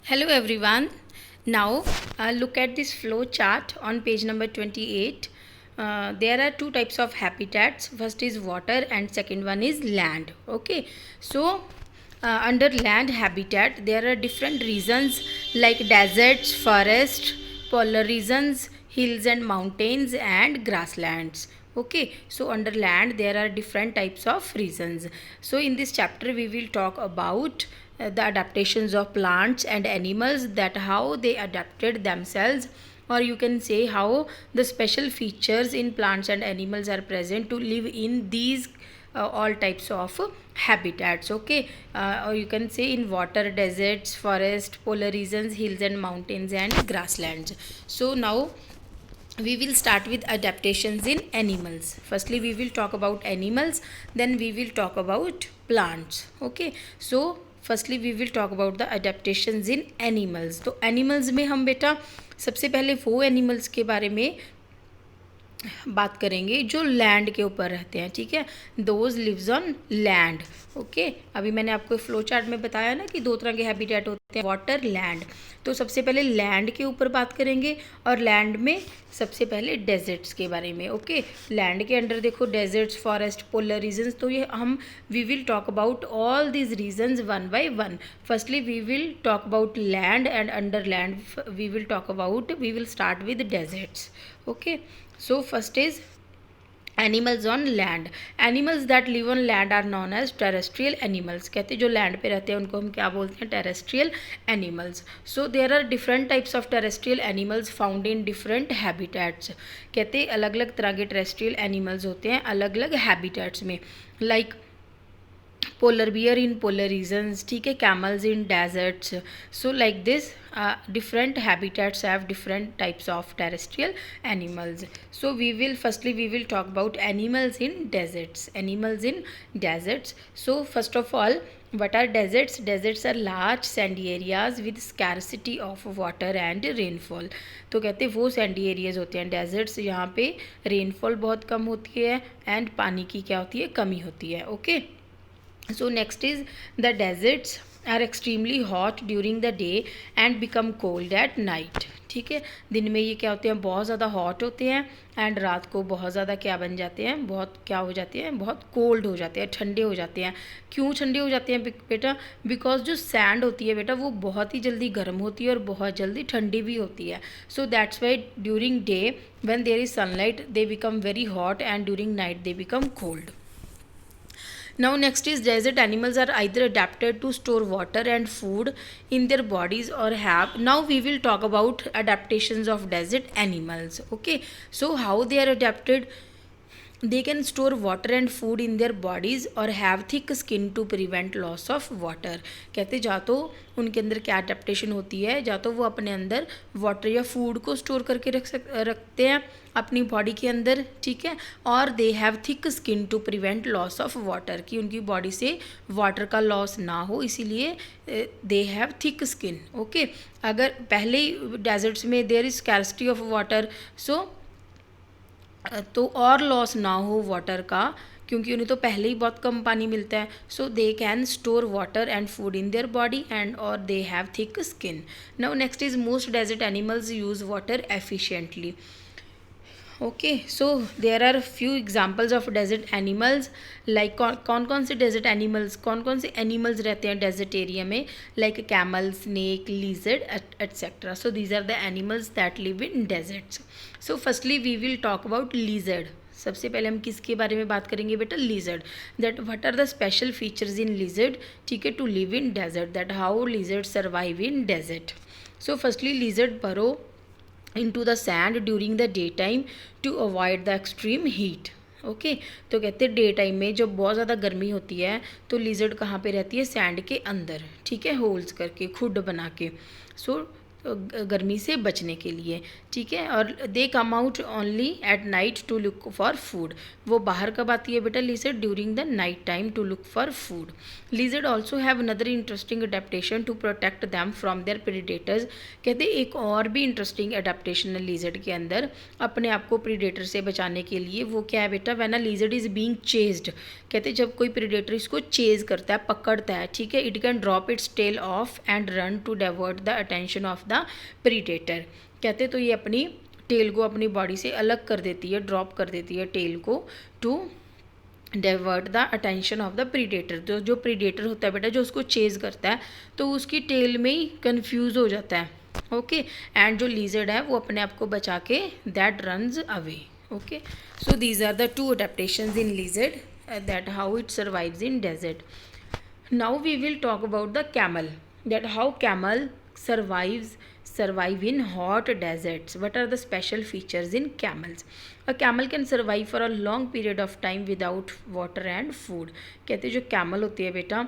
Hello everyone. Now look at this flow chart on page number 28. There are two types of habitats. First is water and second one is land. Okay. So under land habitat there are different regions like deserts, forest, polar regions, hills and mountains and grasslands. Okay, so under land there are different types of regions. So in this chapter we will talk about the adaptations of plants and animals, that how they adapted themselves, or you can say how the special features in plants and animals are present to live in these all types of habitats. Okay, or you can say in water, deserts, forest, polar regions, hills and mountains and grasslands. So now we will start with adaptations in animals. Firstly we will talk about animals, then we will talk about plants. Okay, so firstly we will talk about the adaptations in animals. तो animals में हम बेटा सबसे पहले वो animals के बारे में बात करेंगे जो लैंड के ऊपर रहते हैं. ठीक है, those lives on land. Okay, अभी मैंने आपको फ्लो चार्ट में बताया ना कि दो तरह के हैबिटेट होते हैं, वाटर, लैंड. तो सबसे पहले लैंड के ऊपर बात करेंगे और लैंड में सबसे पहले डेजर्ट्स के बारे में. ओके, लैंड के अंडर देखो डेजर्ट्स, फॉरेस्ट, पोलर रीजन्स. तो ये हम we will talk about all these regions one by one. Firstly we will talk about land and under land we will start with deserts. Okay, so first is animals on land. Animals that live on land are known as terrestrial animals. कहते हैं जो land पे रहते हैं उनको हम क्या बोलते हैं, terrestrial animals. So there are different types of terrestrial animals found in different habitats. कहते हैं अलग अलग तरह के टेरेस्ट्रियल एनिमल्स होते हैं अलग अलग हैबिटेट्स में. Like polar bear in polar regions. ठीक है, camels in deserts. So like this different habitats have different types of terrestrial animals. So we will talk about animals in deserts. So first of all, what are deserts? Deserts are large sandy areas with scarcity of water and rainfall. तो कहते हैं वो Sandy areas होते हैं desserts, यहाँ पे rainfall बहुत कम होती है एंड पानी की क्या होती है, कमी होती है. Okay, so next is the deserts are extremely hot during the day and become cold at night. ठीक है, दिन में ये क्या होते हैं, बहुत ज़्यादा हॉट होते हैं एंड रात को बहुत ज़्यादा क्या बन जाते हैं, बहुत क्या हो जाते हैं, बहुत कोल्ड हो जाते हैं, ठंडे हो जाते हैं. क्यों ठंडे हो जाते हैं बेटा? बिकॉज जो सैंड होती है बेटा वो बहुत ही जल्दी गर्म होती है और बहुत जल्दी ठंडी भी होती है. So that's why during day when there is sunlight they become very hot and during night they become cold. Now next is desert animals are either adapted to store water and food in their bodies or have. Now we will talk about adaptations of desert animals. Okay, so how they are adapted? They can store water and food in their bodies or have thick skin to prevent loss of water. कहते जा तो उनके अंदर क्या adaptation होती है, या तो वो अपने अंदर वाटर या फूड को स्टोर करके रखते हैं अपनी बॉडी के अंदर. ठीक है, और they have thick skin to prevent loss of water, कि उनकी बॉडी से वाटर का लॉस ना हो, इसीलिए they have thick skin. Okay, अगर पहले ही डेजर्ट्स में there is scarcity of water, so तो और लॉस ना हो वाटर का, क्योंकि उन्हें तो पहले ही बहुत कम पानी मिलता है. So they can store water and food in their body and और they have thick skin. Now next is most desert animals use water efficiently. Okay, so there are few examples of desert animals. Like कौन कौन से desert animals, कौन कौन से animals रहते हैं desert area में, like camel, snake, lizard etcetera. So these are the animals that live in deserts. So firstly we will talk about lizard. सबसे पहले हम किसके बारे में बात करेंगे बेटा, lizard. That what are the special features in lizard. ठीक है, to live in desert, that how lizard survive in desert. So firstly lizard burrow into the sand during the daytime to avoid the extreme heat. Okay, तो कहते हैं day time में जब बहुत ज़्यादा गर्मी होती है तो लिजर्ड कहाँ पे रहती है, सैंड के अंदर. ठीक है, होल्स करके, खुड बना के. सो गर्मी से बचने के लिए, ठीक है। और they come out only at night to look for food, वो बाहर कब आती है बेटा lizard, during the night time to look for food. Lizard also have another interesting adaptation to protect them from their predators, कहते एक और भी इंटरेस्टिंग अडेप्टेशन है लिजर्ड के अंदर अपने आप को प्रीडेटर से बचाने के लिए। वो क्या है बेटा, when a lizard is being chased, कहते जब कोई प्रीडेटर इसको चेज करता है, पकड़ता है, ठीक है, it can drop its tail off and run to divert the attention of the predator, कहते तो ये अपनी टेल को अपनी बॉडी से अलग कर देती है, ड्रॉप कर देती है टेल को, to divert the attention of the predator. जो प्रीडेटर होता है बेटा जो उसको चेज करता है तो उसकी टेल में ही कन्फ्यूज हो जाता है, ओके। एंड जो लिजर्ड है वो अपने आप को बचा के that runs away, okay. So these are the two adaptations in lizard that how it survives in desert. Now we will talk about the camel, that how camel survive in hot deserts. What are the special features in camels? A camel can survive for a long period of time without water and food. कहते जो camel होती है बेटा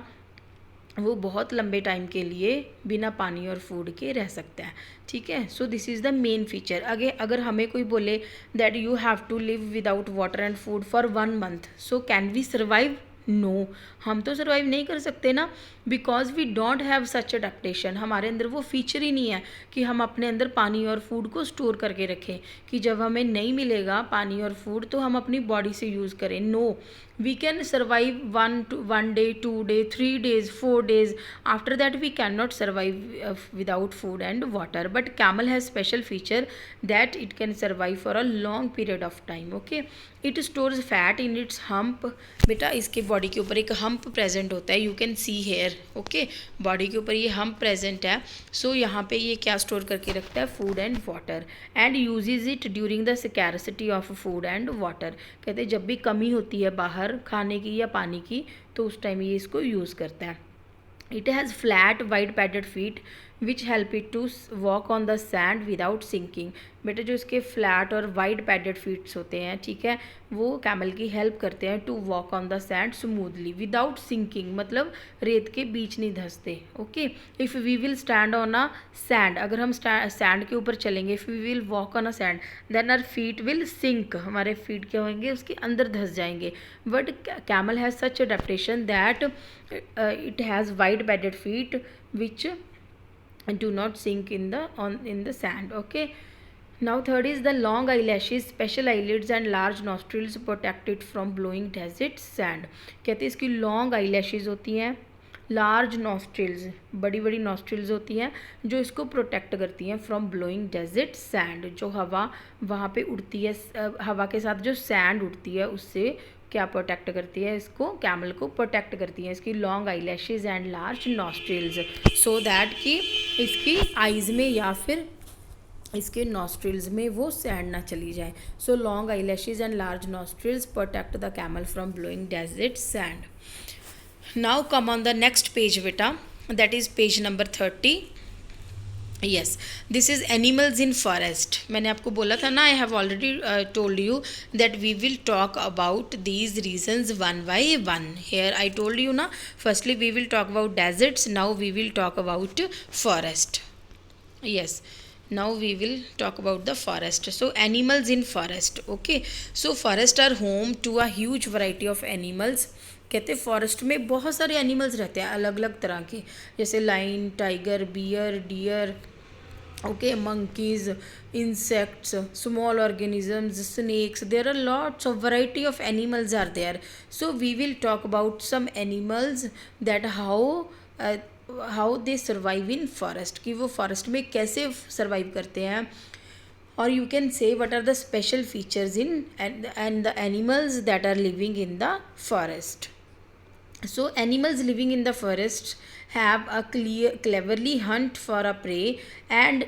वो बहुत लंबे time के लिए बिना पानी और फूड के रह सकता है, ठीक है। So this is the main feature. अगर हमें कोई बोले that you have to live without water and food for 1 month, so can we survive? No, हम तो सर्वाइव नहीं कर सकते ना, because we don't have such adaptation. हमारे अंदर वो फीचर ही नहीं है कि हम अपने अंदर पानी और फूड को स्टोर करके रखें, कि जब हमें नहीं मिलेगा पानी और फूड तो हम अपनी बॉडी से यूज़ करें। No, we can survive 1 day, 2 day, 3 days, 4 days. After that we cannot survive without food and water. But camel has special feature that it can survive for a long period of time, okay. It stores fat in its hump, बेटा इसके body के ऊपर एक hump present होता है, you can see here, okay. Body के ऊपर ये हम्प प्रेजेंट है, सो यहाँ पे ये क्या स्टोर करके रखता है, food and water, and uses it during the scarcity of food and water, कहते जब भी कमी होती है बाहर खाने की या पानी की तो उस टाइम ये इसको यूज़ करता है। It has flat wide padded feet which help it to walk on the sand without sinking, बेटा जो इसके फ्लैट और वाइड पैडेड फीट्स होते हैं, ठीक है, वो कैमल की हेल्प करते हैं to walk on the sand smoothly without sinking, मतलब रेत के बीच नहीं धंसते, okay. If we will stand on a sand, अगर हम सैंड के ऊपर चलेंगे, if we will walk on a sand then our feet will sink, हमारे फीट क्या होंगे, उसके अंदर धंस जाएंगे। But camel has such adaptation that it has wide padded feet which do not sink in the sand, okay. Now third is the long eyelashes, special eyelids and large nostrils protect it from blowing desert sand, कहते हैं इसकी long eyelashes होती हैं, large nostrils, बड़ी बड़ी nostrils होती हैं जो इसको प्रोटेक्ट करती हैं फ्रॉम ब्लोइंग डेजर्ट सैंड, जो हवा वहाँ पे उड़ती है, हवा के साथ जो सैंड उड़ती है उससे क्या प्रोटेक्ट करती है, इसको कैमल को प्रोटेक्ट करती है इसकी long eyelashes and large nostrils, so that कि इसकी आइज़ में या फिर इसके नॉस्ट्रिल्स में वो सैंड ना चली जाए। So long eyelashes and large nostrils protect the camel from blowing desert sand. Now come on the next page बेटा, that is page number 30। yes, this is animals in forest. मैंने आपको बोला था ना, I have already told you that we will talk about these reasons one by one. Here I told you ना, firstly we will talk about deserts, now we will talk about forest. yes, now we will talk about the forest. So animals in forest, okay. So forest are home to a huge variety of animals. कहते forest में बहुत सारे animals रहते हैं अलग अलग तरह के, जैसे lion, tiger, bear, deer, okay, monkeys, insects, small organisms, snakes, there are lots of variety of animals are there. So we will talk about some animals that how they survive in forest, कि वो forest में कैसे survive करते हैं, or you can say what are the special features in and the animals that are living in the forest. So animals living in the forest have a cleverly hunt for a prey and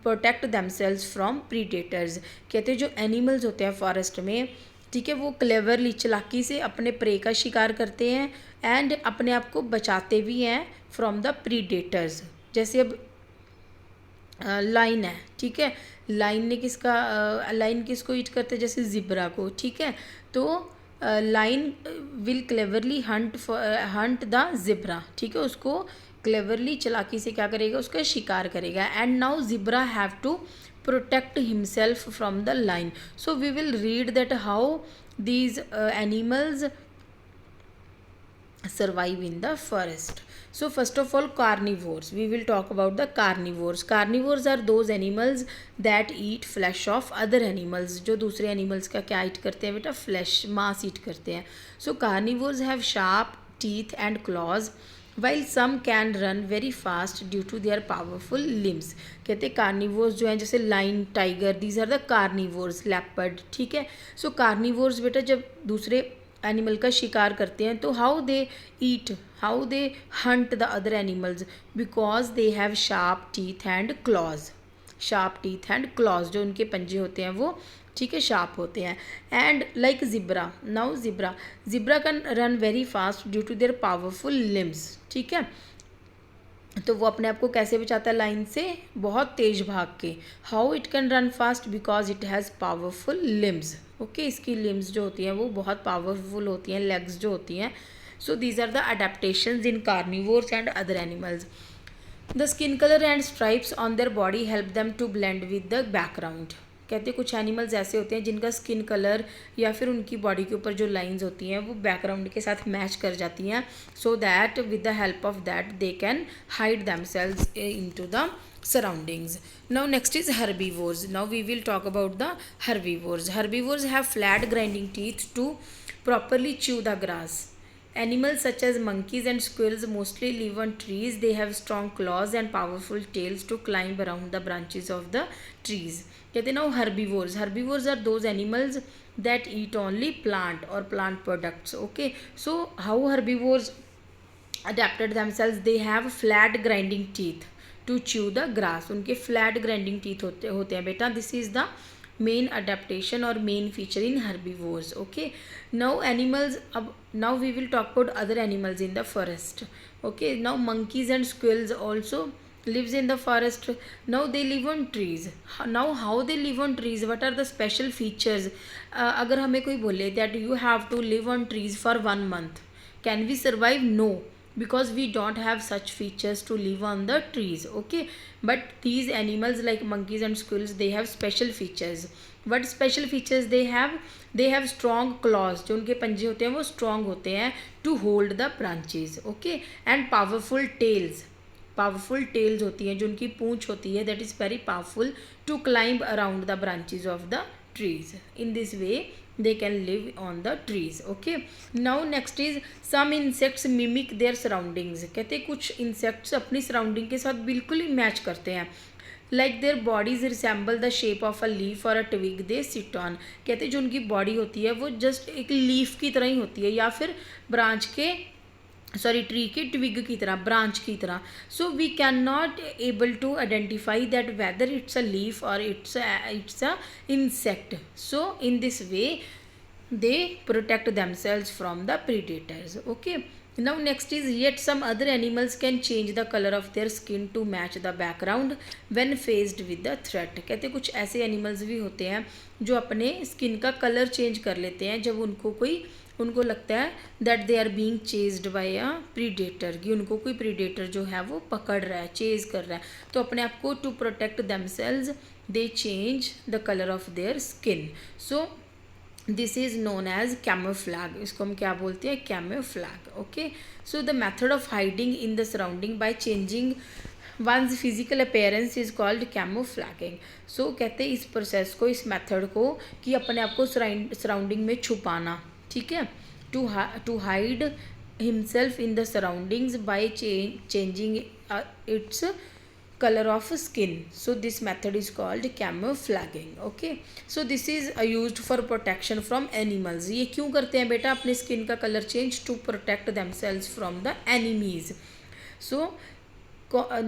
protect themselves from predators. कहते जो animals होते हैं forest में, ठीक है, वो cleverly, चालाकी से अपने प्रे का शिकार करते हैं एंड अपने आप को बचाते भी हैं फ्रॉम द प्रीडेटर्स। जैसे अब लाइन है, ठीक है, लाइन किसको ईट करते हैं, जैसे जिब्रा को, ठीक है, तो line will cleverly Hunt the zebra, ठीक है, उसको क्लेवरली चालाकी से क्या करेगा, उसका शिकार करेगा. And now zebra have to protect himself from the lion. So we will read that how these animals survive in the forest. So first of all, carnivores. We will talk about the carnivores. Carnivores are those animals that eat flesh of other animals. जो दूसरे animals का क्या eat करते हैं बेटा, flesh, मांस eat करते हैं. So carnivores have sharp teeth and claws, while some can run very fast due to their powerful limbs. कहते हैं कार्निवोर्स जो हैं जैसे lion, tiger, these are the carnivores, leopard, ठीक है. सो कार्निवोर्स बेटा जब दूसरे एनिमल का शिकार करते हैं तो how they eat, how they Hunt the other animals, because they have sharp teeth and clause. Sharp teeth and clause, जो उनके पंजे होते हैं वो, ठीक है, शार्प होते हैं. And like zebra, now zebra can run very fast due to their powerful limbs, ठीक है. तो वो अपने आप को कैसे बचाता है लाइन से, बहुत तेज भाग के. How it can run fast, because it has powerful limbs. Okay, इसकी लिम्स जो होती हैं वो बहुत पावरफुल होती हैं, लेग्स जो होती हैं. So these are the adaptations in carnivores and other animals. The skin colour and stripes on their body help them to blend with the background. कहते हैं कुछ एनिमल्स ऐसे होते हैं जिनका स्किन कलर या फिर उनकी बॉडी के ऊपर जो लाइंस होती हैं वो बैकग्राउंड के साथ मैच कर जाती हैं, so that with the help of that they can hide themselves into the surroundings. Now next is herbivores. Now we will talk about the herbivores. Herbivores have flat grinding teeth to properly chew the grass. Animals such as monkeys and squirrels mostly live on trees. They have strong claws and powerful tails to climb around the branches of the trees. कहते हैं now herbivores. Herbivores are those animals that eat only plant or plant products. Okay, so how herbivores adapted themselves? They have flat grinding teeth to chew the grass. उनके flat grinding teeth होते हैं बेटा. This is the main adaptation or main feature in herbivores. Okay, now animals, now we will talk about other animals in the forest. Okay, now monkeys and squirrels also lives in the forest. Now they live on trees. Now how they live on trees, what are the special features? अगर हमें कोई बोले that you have to live on trees for 1 month, can we survive? No, because we don't have such features to live on the trees. Okay, but these animals like monkeys and squirrels, they have special features. What special features they have? They have strong claws, जो उनके पंजे होते हैं वो strong होते हैं, to hold the branches. Okay, and powerful tails. Powerful tails होती हैं, जो उनकी पूंछ होती है, that is very powerful to climb around the branches of the trees. In this way they can live on the trees. Okay, now next is some insects mimic their surroundings. कहते हैं कुछ insects अपनी surrounding के साथ बिल्कुल ही match करते हैं. Like their bodies resemble the shape of a leaf or a twig they sit on. कहते हैं जो उनकी बॉडी होती है वो जस्ट एक लीफ की तरह ही होती है, या फिर ब्रांच के ट्री के ट्विग की तरह, ब्रांच की तरह. So we can not able to identify that whether it's a leaf or it's a insect. So in this way they protect themselves from the predators. Okay, now next is yet some other animals can change the color of their skin to match the background when faced with the threat. कहते हैं कुछ ऐसे animals भी होते हैं जो अपने skin का कलर चेंज कर लेते हैं जब उनको लगता है that they are being chased by a predator, कि उनको कोई प्रीडेटर जो है वो पकड़ रहा है, चेज कर रहा है. तो अपने आप को to protect themselves they change the colour of their skin. So this is known as camouflage. इसको हम क्या बोलते हैं, camouflage. Okay, so the method of hiding in the surrounding by changing one's physical appearance is called camouflaging. So कहते हैं इस process को, इस मेथड को, कि अपने आप को सराउंडिंग में छुपाना, ठीक है, to hide himself in the surroundings by changing its color of skin. So this method is called camouflaging. Okay, so this is used for protection from animals. ये क्यों करते हैं बेटा अपने स्किन का colour change? To protect themselves from the enemies. So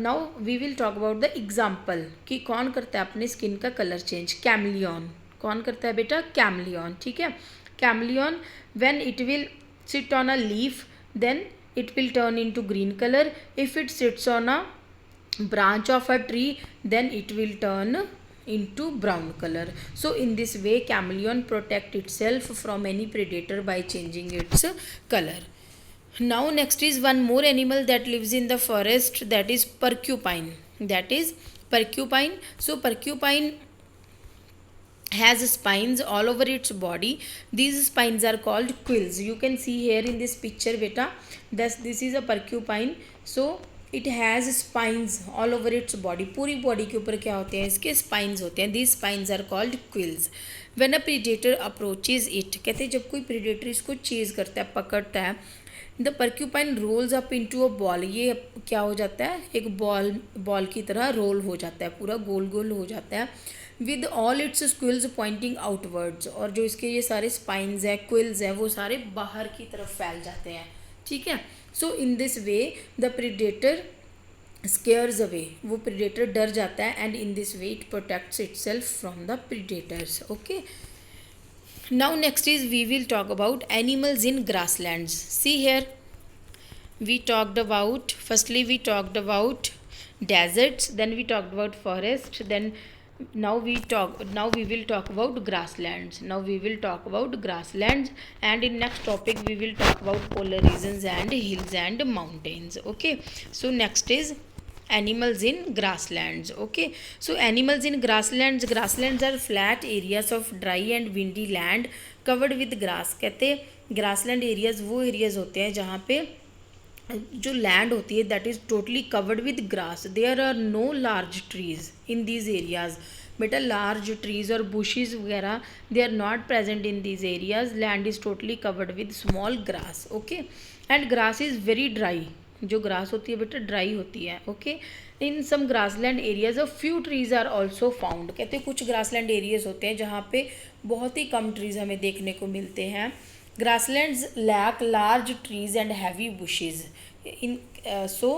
now we will talk about the example कि कौन करता है अपने स्किन का कलर चेंज. कैमलियन. कौन करता है बेटा? कैमलियन. ठीक है, chameleon when it will sit on a leaf then it will turn into green color. If it sits on a branch of a tree then it will turn into brown color. So in this way chameleon protect itself from any predator by changing its color. Now next is one more animal that lives in the forest, that is porcupine. So porcupine has spines all over its body. These spines are called quills. You can see here in this picture beta, this is a porcupine. So it has spines all over its body. पूरी body के ऊपर क्या होते हैं, इसके spines होते हैं. these spines are called quills. when a predator approaches it, कहते हैं जब कोई predator इसको चेज करता है, पकड़ता है, the porcupine rolls up into a ball. ये क्या हो जाता है, एक बॉल की तरह रोल हो जाता है, पूरा गोल गोल हो जाता है. With all its squills pointing outwards, और जो इसके ये सारे स्पाइंस हैं, क्विल्स हैं, वो सारे बाहर की तरफ फैल जाते हैं. ठीक है. So in this way the predator scares away, वो प्रीडेटर डर जाता है. And in this way it protects itself from the predators. Okay. Now next is we will talk about animals in grasslands. See here, we talked about, firstly we talked about deserts, then we talked about forest, then now we will talk about grasslands. And in next topic we will talk about polar regions and hills and mountains. Okay. So next is animals in grasslands. Okay. So animals in grasslands are flat areas of dry and windy land covered with grass. कहते grassland areas वो areas होते हैं जहाँ पे जो land होती है that is totally covered with grass. There are no large trees in these areas. बेटा लार्ज ट्रीज और बुशेज वगैरह they are not present in these areas. Land is totally covered with small grass. Okay. And grass is very dry. जो grass होती है बेटा dry होती है. Okay. In some grassland areas a few trees are also found. कहते हैं कुछ grassland areas होते हैं जहाँ पे बहुत ही कम ट्रीज हमें देखने को मिलते हैं. Grasslands lack large trees and heavy bushes. So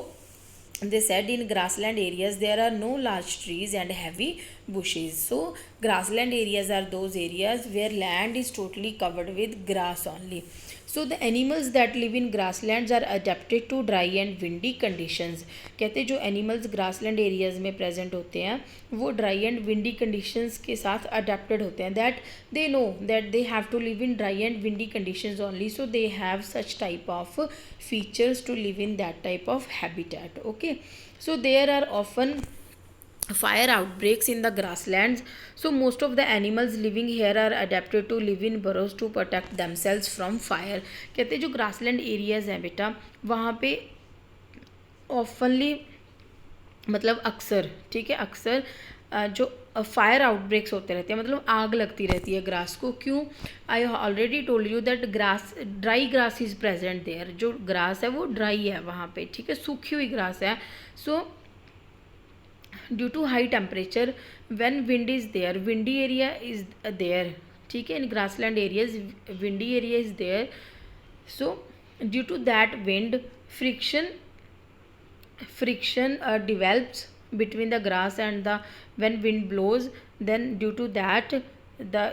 they said in grassland areas there are no large trees and heavy bushes. So grassland areas are those areas where land is totally covered with grass only. So the animals that live in grasslands are adapted to dry and windy conditions. कहते हैं जो animals grassland areas में present होते हैं वो dry and windy conditions के साथ adapted होते हैं. That they know that they have to live in dry and windy conditions only. So they have such type of features to live in that type of habitat. Okay. So there are often fire outbreaks in the grasslands. So most of the animals living here are adapted to live in burrows to protect themselves from fire. कहते हैं जो grassland areas हैं बेटा वहाँ पे ऑफनली मतलब अक्सर, ठीक है, अक्सर जो फायर आउटब्रेक्स होते रहते हैं, मतलब आग लगती रहती है ग्रास को. क्यों? I already told you that grass dry grass is present there. जो ग्रास है वो ड्राई है वहाँ पे, ठीक है, सूखी हुई ग्रास है. So due to high temperature when wind is there, windy area is there, ठीक है, in grassland areas windy area is there. So due to that wind friction develops between the grass and the when wind blows, then due to that the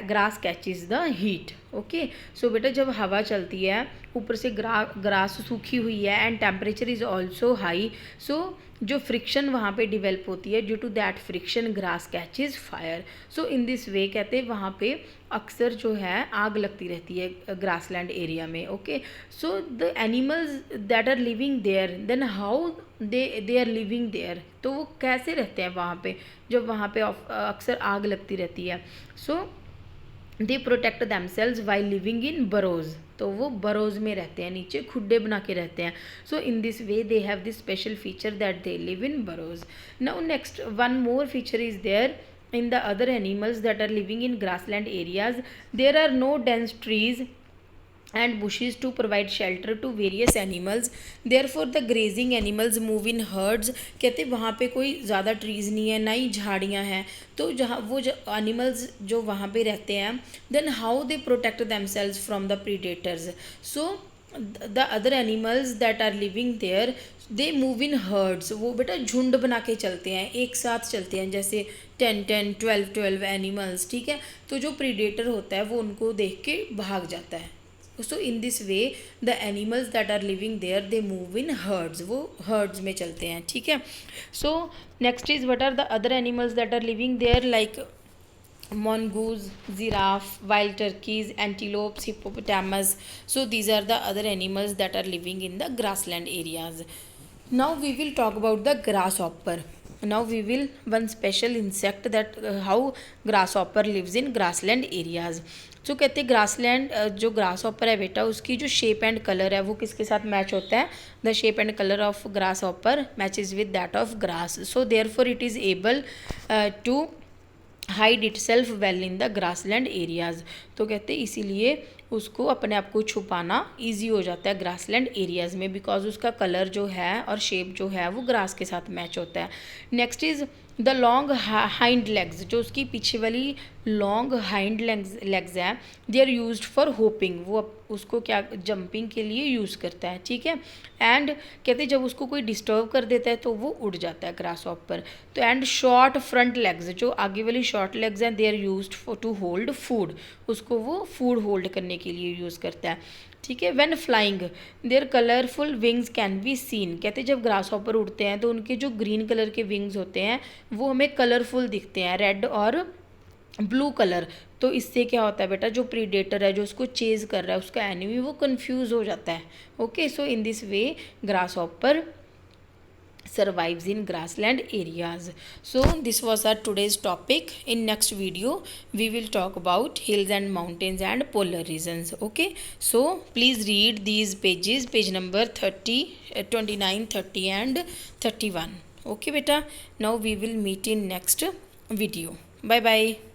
grass catches the heat. Okay. So बेटा जब हवा चलती है ऊपर से grass सूखी हुई है and temperature is also high. So जो फ्रिक्शन वहाँ पे डिवेल्प होती है, due to that friction grass catches fire. So in this way कहते हैं वहाँ पे अक्सर जो है आग लगती रहती है ग्रासलैंड एरिया में. Okay. So the animals that are living there, then how they are living there, तो वो कैसे रहते हैं वहाँ पे जब वहाँ पे अक्सर आग लगती रहती है. So they protect themselves while living in burrows, तो वो बरोज में रहते हैं, नीचे खुड्डे बना के रहते हैं. So in this way they have this special feature that they live in burrows. Now next one more feature is there in the other animals that are living in grassland areas. There are no dense trees and bushes to provide shelter to various animals. Therefore the grazing animals move in herds. कहते वहाँ पे कोई ज़्यादा trees नहीं है, ना ही झाड़ियाँ हैं, तो जहाँ वो एनिमल्स जो वहाँ पे रहते हैं, then how they protect themselves from the predators. So the other animals that are living there they move in herds. वो बेटा झुंड बना के चलते हैं, एक साथ चलते हैं, जैसे 10 12 एनिमल्स, ठीक है. तो जो प्रीडेटर होता है वो उनको देख के भाग जाता है, so in this way the animals that are living there they move in herds, वो हर्ड्स में चलते हैं, ठीक है। So next is what are the other animals that are living there, like mongoose, giraffe, wild turkeys, antelopes, hippopotamus. So these are the other animals that are living in the grassland areas. Now we will talk about the grasshopper. Now we will one special insect that how grasshopper lives in grassland areas. जो कहते हैं grassland जो grass hopper है बेटा, उसकी जो shape and colour है वो किसके साथ मैच होता है, the shape and colour of grasshopper matches with that of grass. So therefore it is able to hide itself well in the grassland areas. तो कहते हैं इसीलिए उसको अपने आप को छुपाना ईजी हो जाता है ग्रासलैंड एरियाज़ में, बिकॉज उसका कलर जो है और शेप जो है वो ग्रास के साथ मैच होता है. Next is the long hind legs, जो उसकी पीछे वाली लॉन्ग हाइंड लेग्स हैं, they are used for hopping, वो उसको क्या जंपिंग के लिए यूज़ करता है, ठीक है. एंड कहते हैं जब उसको कोई डिस्टर्ब कर देता है तो वो उड़ जाता है ग्रास हॉपर. तो एंड शॉर्ट फ्रंट लेग्स, जो आगे वाली शॉर्ट लेग्स हैं, they are used for to hold food, उसको वो फूड होल्ड करने के लिए यूज़ करता है, ठीक है. When flying their colourful wings can be seen, कहते हैं जब ग्रास हॉपर उड़ते हैं तो उनके जो ग्रीन कलर के विंग्स होते हैं वो हमें कलरफुल दिखते हैं, रेड और ब्लू कलर. तो इससे क्या होता है बेटा, जो प्रीडेटर है जो उसको चेज कर रहा है, उसका एनिमी, वो कंफ्यूज हो जाता है. Okay, so in this way grass hopper survives in grassland areas. So this was our today's topic. In next video we will talk about hills and mountains and polar regions. Okay, so please read these pages, page number 30, 29, 30 and 31. Okay beta, now we will meet in next video. Bye bye.